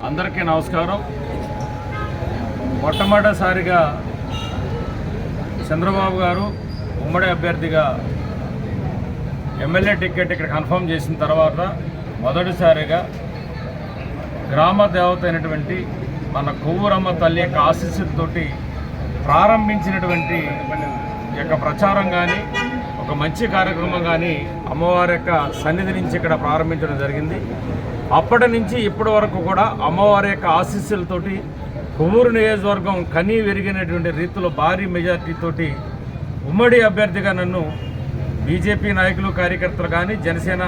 అందరికీ నమస్కారం. మొట్టమొదటిసారిగా చంద్రబాబు గారు ఉమ్మడి అభ్యర్థిగా ఎమ్మెల్యే టికెట్ ఇక్కడ కన్ఫర్మ్ చేసిన తర్వాత మొదటిసారిగా గ్రామ దేవత అయినటువంటి మన కొవ్వూరమ్మ తల్లి యొక్క ఆశీస్సులతోటి ప్రారంభించినటువంటి యొక్క ప్రచారం కానీ ఒక మంచి కార్యక్రమం కానీ అమ్మవారి యొక్క సన్నిధి నుంచి ఇక్కడ ప్రారంభించడం జరిగింది. అప్పటి నుంచి ఇప్పటి వరకు కూడా అమ్మవారి యొక్క ఆశీస్సులతోటి కొవ్వూరు నియోజకవర్గం కనీ విరిగినటువంటి రీతిలో భారీ మెజార్టీతోటి ఉమ్మడి అభ్యర్థిగా నన్ను బీజేపీ నాయకులు కార్యకర్తలు కానీ, జనసేన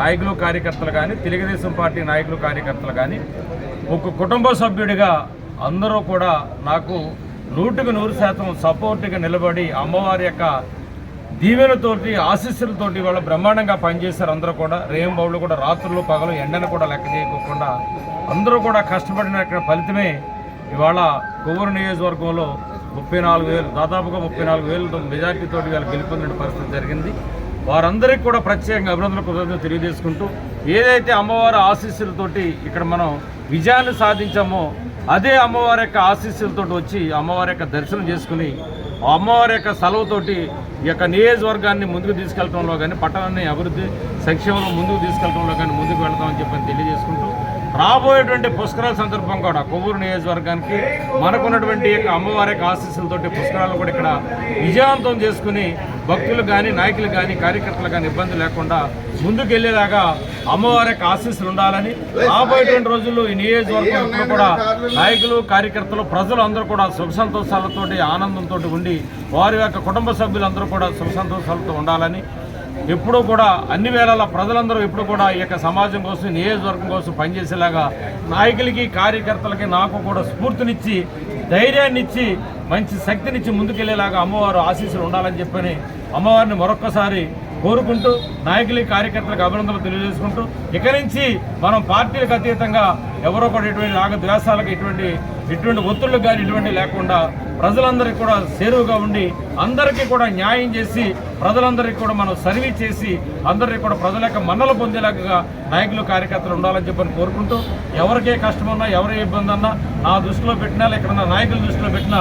నాయకులు కార్యకర్తలు కానీ, తెలుగుదేశం పార్టీ నాయకులు కార్యకర్తలు కానీ ఒక కుటుంబ సభ్యుడిగా అందరూ కూడా నాకు 100% సపోర్ట్గా నిలబడి అమ్మవారి యొక్క దీవెనతోటి ఆశీస్సులతోటి వాళ్ళు బ్రహ్మాండంగా పనిచేశారు. అందరూ కూడా రేంబౌళ్ళు కూడా రాత్రులు పగలు ఎండను కూడా లెక్క చేయకోకుండా అందరూ కూడా కష్టపడిన ఫలితమే ఇవాళ కొవ్వూరు నియోజకవర్గంలో 34,000 దాదాపుగా 34,000 మెజార్టీతో వీళ్ళు గెలుపొందిన పరిస్థితి జరిగింది. వారందరికీ కూడా ప్రత్యేకంగా అభినందనలు కృతజ్ఞతలు తెలియజేసుకుంటూ ఏదైతే అమ్మవారి ఆశీస్సులతోటి ఇక్కడ మనం విజయాన్ని సాధించామో అదే అమ్మవారి యొక్క ఆశీస్సులతో వచ్చి అమ్మవారి యొక్క దర్శనం చేసుకుని అమ్మవారి యొక్క సెలవుతోటి ఈ యొక్క నియోజకవర్గాన్ని ముందుకు తీసుకెళ్లడంలో కానీ, పట్టణాన్ని అభివృద్ధి సంక్షేమంలో ముందుకు తీసుకెళ్లడంలో కానీ ముందుకు వెళ్తామని చెప్పని తెలియజేసుకుంటూ రాబోయేటువంటి పుష్కరాల సందర్భం కూడా కొవ్వూరు నియోజకవర్గానికి మనకున్నటువంటి యొక్క అమ్మవారి యొక్క ఆశీస్సులతోటి పుష్కరాలు కూడా ఇక్కడ విజయవంతం చేసుకుని భక్తులు కానీ, నాయకులు కానీ, కార్యకర్తలు కానీ ఇబ్బంది లేకుండా ముందుకు వెళ్ళేలాగా అమ్మవారి యొక్క ఆశీస్సులు ఉండాలని రాబోయేటువంటి రోజుల్లో ఈ నియోజకవర్గం ఎప్పుడు కూడా నాయకులు, కార్యకర్తలు, ప్రజలు అందరూ కూడా సుఖ సంతోషాలతోటి ఆనందంతో ఉండి వారి యొక్క కుటుంబ సభ్యులందరూ కూడా సుఖ సంతోషాలతో ఉండాలని ఎప్పుడూ కూడా అన్ని వేళల ప్రజలందరూ ఎప్పుడు కూడా ఈ యొక్క సమాజం కోసం, నియోజకవర్గం కోసం పనిచేసేలాగా నాయకులకి, కార్యకర్తలకి నాకు కూడా స్ఫూర్తినిచ్చి, ధైర్యాన్ని ఇచ్చి, మంచి శక్తినిచ్చి ముందుకెళ్లేలాగా అమ్మవారు ఆశీస్సులు ఉండాలని చెప్పని అమ్మవారిని మరొక్కసారి కోరుకుంటూ నాయకులకి, కార్యకర్తలకు అభినందనలు తెలియజేసుకుంటూ ఇక నుంచి మనం పార్టీలకు అతీతంగా ఎవరో కూడా ఎటువంటి రాగద్వేషాలకు ఎటువంటి ఒత్తిళ్లకు కానీ ఇటువంటి లేకుండా ప్రజలందరికీ కూడా చేరువుగా ఉండి అందరికీ కూడా న్యాయం చేసి ప్రజలందరికీ కూడా మనం సర్వీస్ చేసి అందరికీ కూడా ప్రజల యొక్క మన్నలు పొందేలాగా నాయకులు, కార్యకర్తలు ఉండాలని చెప్పని కోరుకుంటూ ఎవరికే కష్టమన్నా, ఎవరి ఇబ్బంది అన్నా నా దృష్టిలో పెట్టినా, ఎక్కడన్నా నాయకుల దృష్టిలో పెట్టినా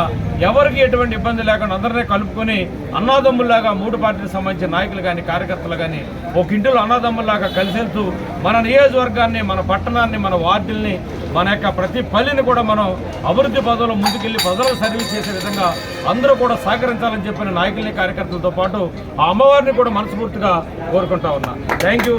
ఎవరికి ఎటువంటి ఇబ్బంది లేకుండా అందరినీ కలుపుకొని అన్నదమ్ముల్లాగా 3 పార్టీలకు సంబంధించిన నాయకులు కానీ, కార్యకర్తలు కానీ ఒక ఇంటిలో అన్నదమ్ముల్లాగా కలిసి వెళ్తూ మన నియోజకవర్గాన్ని, మన పట్టణాన్ని, మన వార్డుల్ని, మన యొక్క ప్రతి పల్లిని కూడా మనం అభివృద్ధి పదంలో ముందుకెళ్ళి ప్రజలకు సర్వీస్ చేసే విధంగా అందరూ కూడా సహకరించాలని చెప్పిన నాయకుల్ని, కార్యకర్తలతో పాటు ఆ అమ్మవారిని కూడా మనస్ఫూర్తిగా కోరుకుంటా ఉన్నా. Thank you.